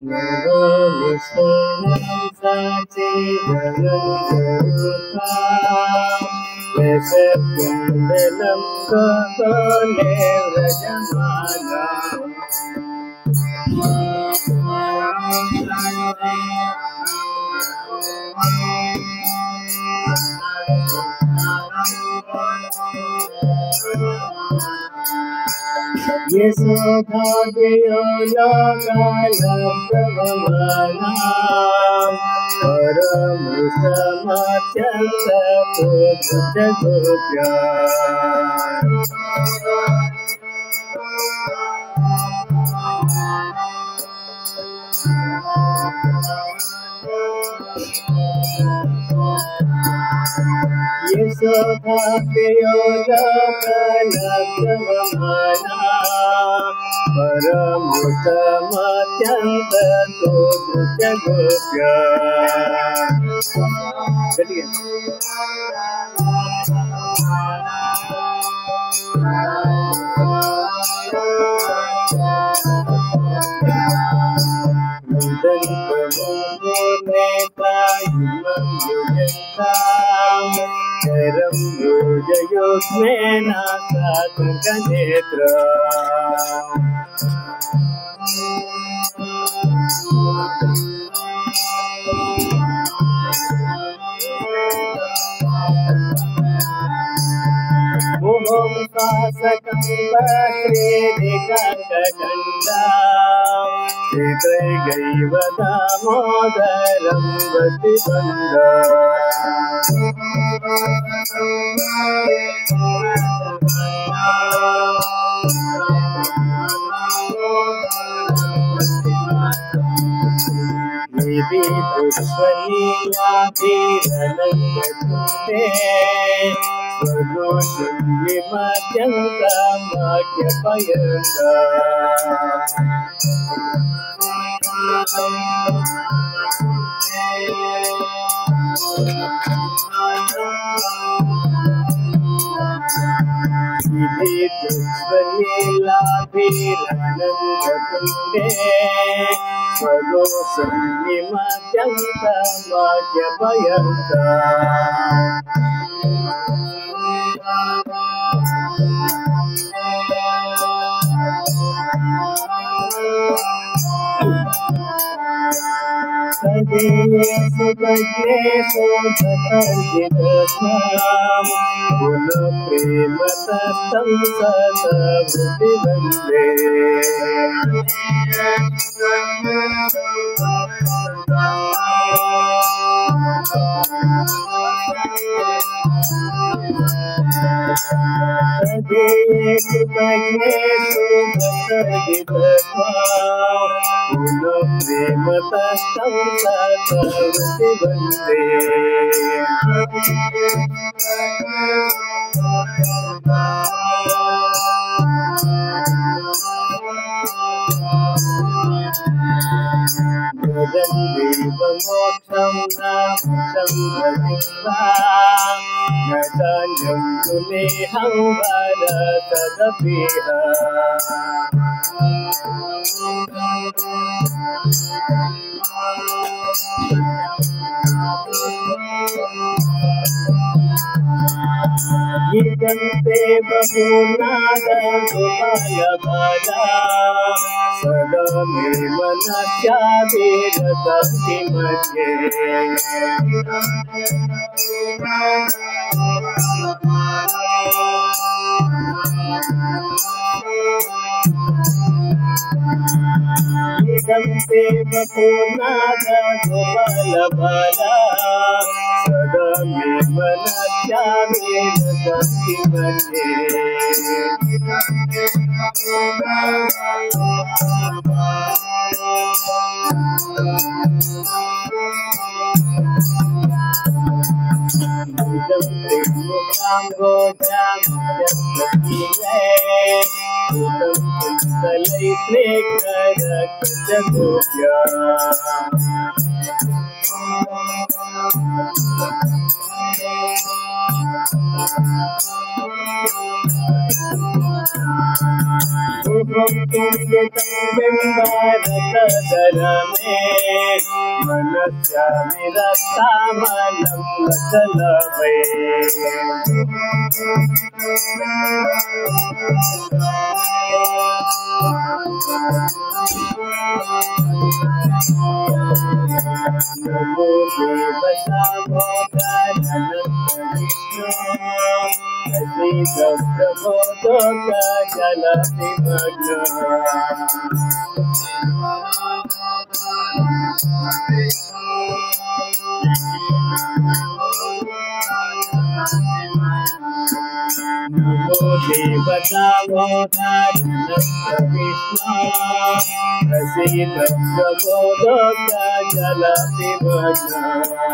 नमामि सच्चिदानन्दरूपां सत्यं काले व्रजमानाम् ये सौभाग्यो लोकालब्धवमानां परमुत्तमात्यन्ततो जगोप्या ये सौभाग्यो लोकालब्धवमानां परमुत्तमात्यन्ततो जगोप्या शरं योजयोस्मेन सात्विकनेत्र मोहं पासकं वक्रेदिकण्डा श्रीकैगैव दामोदरं गतिबन्ध निधि पुष्पलीलाभिरनङ्गतुते स्वगोषुल्यमत्यन्तमाख्यपयन्ता निधि पुष्पलीलाभिरनङ्गतुते स्वगोषुल्यमत्यन्तमाख्यपयन्ता सदेषु गजेषु सतर्जितस्वाम् गुणप्रेमतस्तं सतवृत्तिवन्दे सदेषु गजेषु सतर्जितस्वाम् गुणप्रेमतस्तं सतवृत्तिवन्दे देवमोक्षं नामं भजित्वा न चान्यं तुमेहं वद तदपीह यजन्ते बहुनादगोपालबाला सदा मे मनस्याभिरतस्ति मध्ये यजन्ते बहुनादगोपालबाला सदा मे मनस्याभिरतस्ति मध्ये मनुष्य विरक्ता मनम चलवे नमो देवता प्रसीद प्रबोधक जल पिबना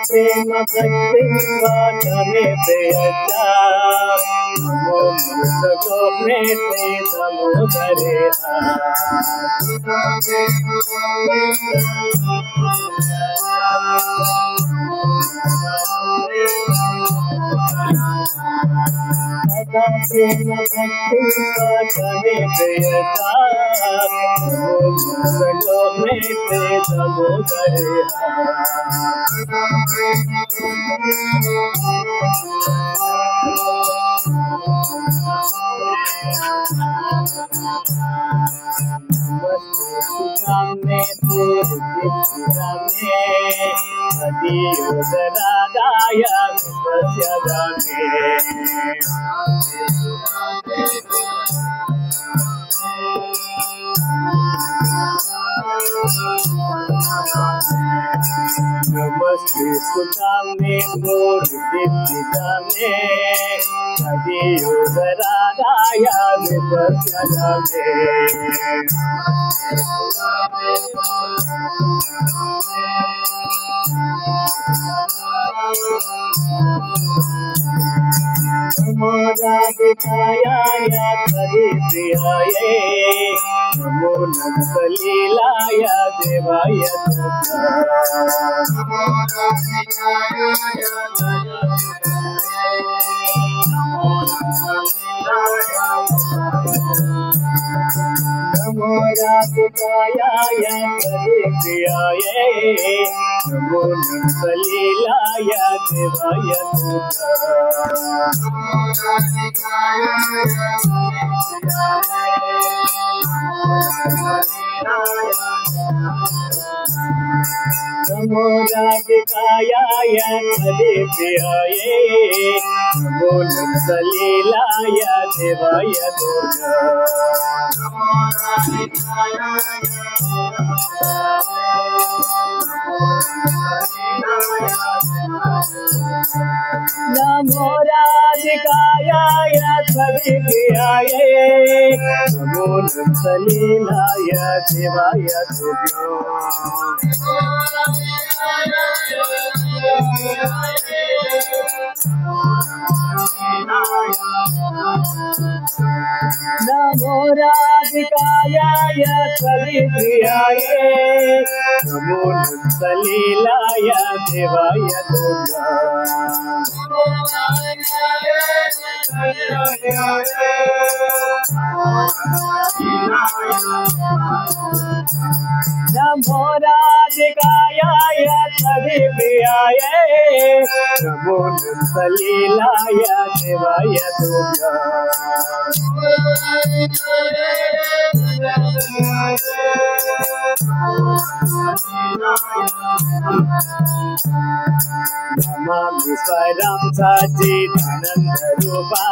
प्रेम भक्ति में प्रियता नमो मुझको प्रेते समुदरे प्रेम भक्ति में प्रियता नमो मुझको प्रेते समुदरे नमस्ते सुतामे पूर्णितामे अदियोदरादाय विपस्यनामे नमो राधिकायाय हरिप्रियाय नमो नंदलीलाय देवाय नमो राधिकायाय हरिप्रियाय नमो नंदलीलाय देवाय नमो राधिकायाय हरिप्रियाय नमो नंदलीलाय देवाय नमो राधिकायाय हरिप्रियाय नमो नमोऽनन्तलीलाय देवाय तुभ्यो नमो राधिकाय त्वदिप्रियाय नमोऽनन्तलीलाय देवाय तुभ्यो नमो राधिकाय त्वदिप्रियाय नमोऽनन्तलीलाय देवाय तुभ्यो Namami स्वरं सच्चिदानन्दरूपा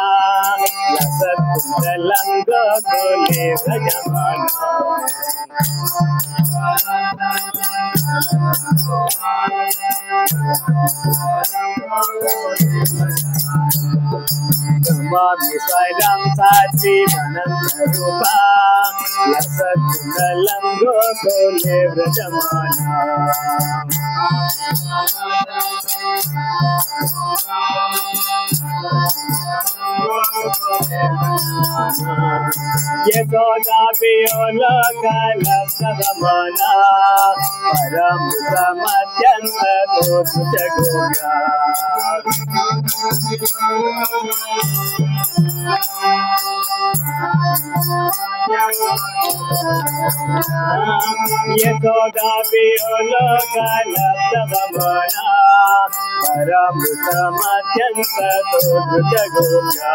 लसत्कुण्डलं गोकुले व्रजमाना Namami स्वरं सच्चिदानन्दरूपा लसत्कुण्डलं गोकुले व्रजमाना यशोदाभियोलोकलब्धवमना परमृतमत्यन्ततोषुजगोगा यशोदाभियोलोकलब्धवमना परमृतमत्यन्ततोषुजगोगा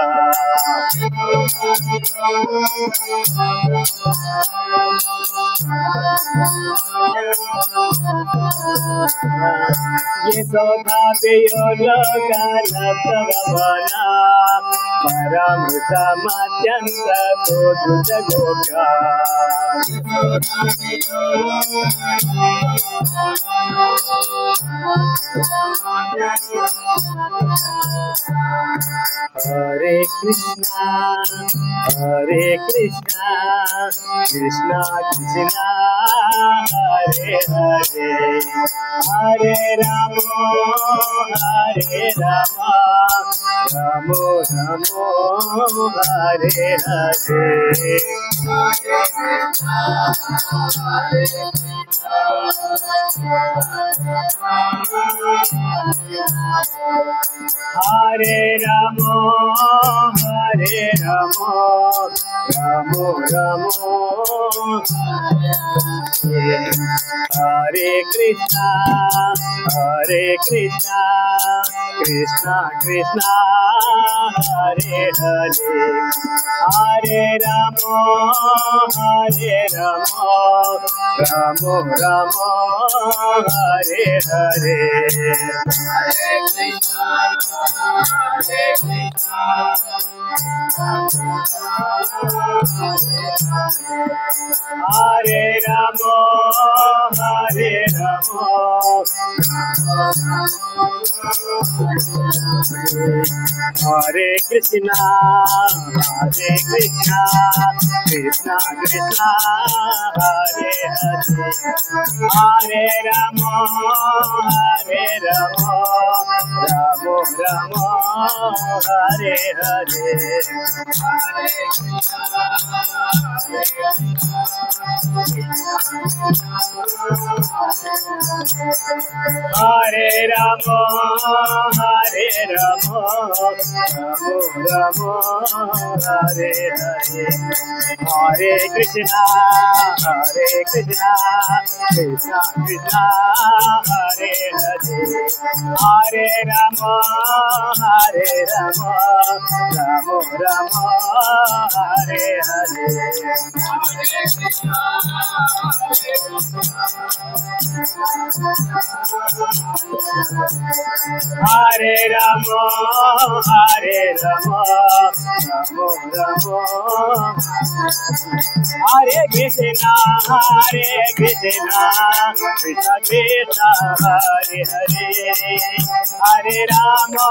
यशोदाभियोलोकलब्धवमना परमृतमत्यन्ततोषुजगोगा Hare Krishna, Krishna Krishna, Hare Hare, Hare Rama, Ramo Ramo, Hare Hare. Hare Ramo, Ramo Ramo, Hare Krishna, Krishna Krishna, Hare Hare, Hare Ramo, Ramo Ramo, Hare Hare. Hare Krishna, Hare Ramo, Hare Krishna, Krishna Krishna, Hare Hare, Hare Ramo, Ramo Ramo, Hare Hare. Hare Ramo, Ramo Ramo, Hare Hare, Hare Krishna, Krishna Krishna, Hare Hare, Hare Ramo, Ramo Ramo, Hare Hare. Hare Krishna, Hare Rama, Hare Rama, Ramo Ramo, Hare Krishna, Krishna Krishna, Hare Hare, Hare Rama,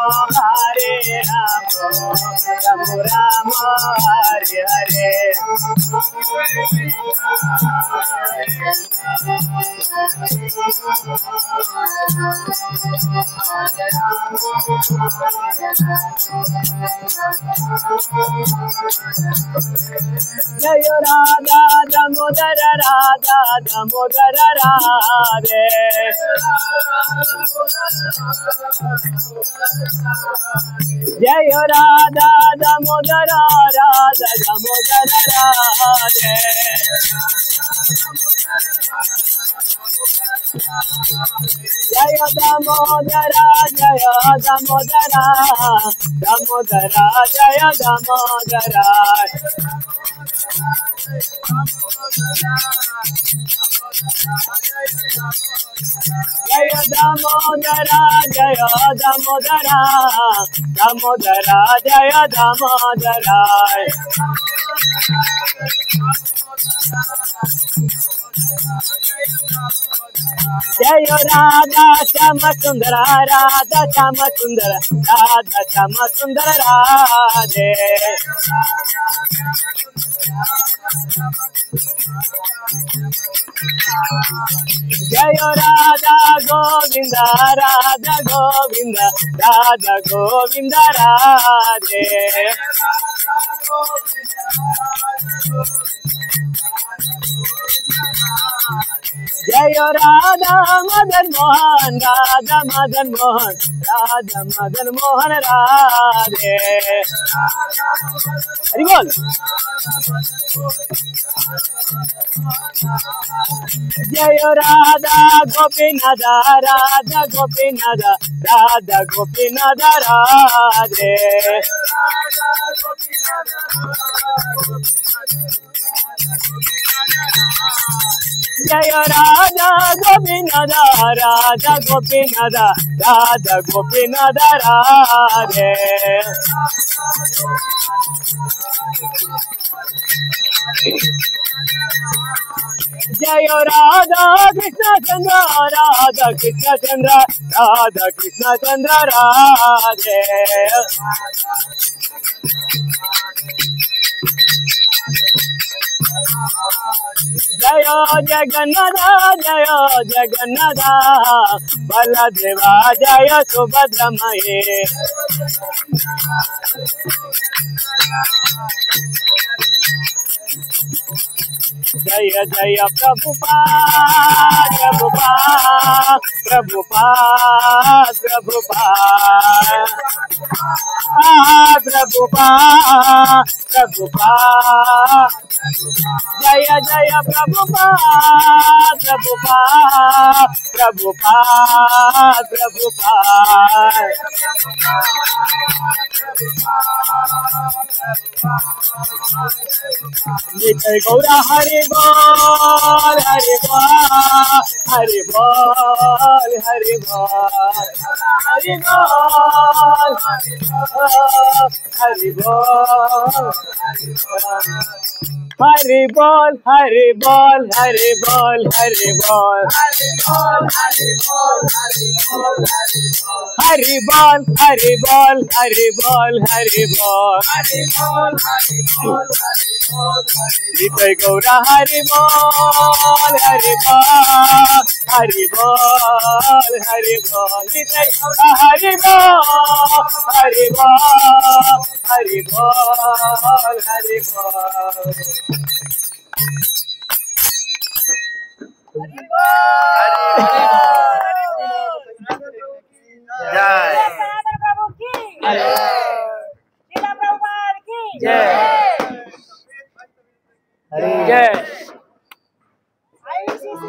Ramo Ramo, Hare Hare. Jai Radha Damodara Radha Damodara Radhe. Jai Radha Damodara Radha Damodara Radhe. Jaya Damodara, Jaya Damodara, Damodara, Jaya Damodara. Jaya Damodara, Jaya Damodara, Damodara, Jaya Damodara. Jaya Radha Shama Sundara, Radha Shama Sundara, Radha Shama Sundara Radhe. Jaya Radha Govinda, Radha Govinda, Radha Govinda Radhe. Jaya Radha Madan Mohan, Radha Madan Mohan, Radha Madan Mohan Radhe. Hari bol. Jaya Radha Gopinatha, Radha Gopinatha, Radha Gopinatha Radhe. Jaya Radha Gopinatha, Radha Gopinatha, Radha Gopinatha Radhe. Jaya Radha Krishna Chandra, Radha Krishna Chandra, Radha Krishna Chandra Radhe. Jaya Jagannatha, Jaya Jagannatha, Baladeva, Jaya Subhadra Maye. Jaya Jaya Prabhupada, Prabhupada, Prabhupada, Prabhupada, Prabhupada, Prabhupada. Jaya Jaya Prabhupada, Prabhupada, Prabhupada, Prabhupada. Nitai Gaura Hari Bol, Hari Bol, Hari Bol, Hari Bol, Hari Bol, Hari Bol, Hari Bol, Hari Bol, Hari Bol, Hari Bol, Hari Bol, Hari Bol, Hari Bol, Hari Bol, Nitai Gaura Hari Bol, Hari Bol, Hari Bol, Hari Bol, Nitai Gaura Hari Bol, Hari Bol, Hari Bol, Hari Bol. जय प्रभु की जय लीला प्रभुपाद की जय जय ICC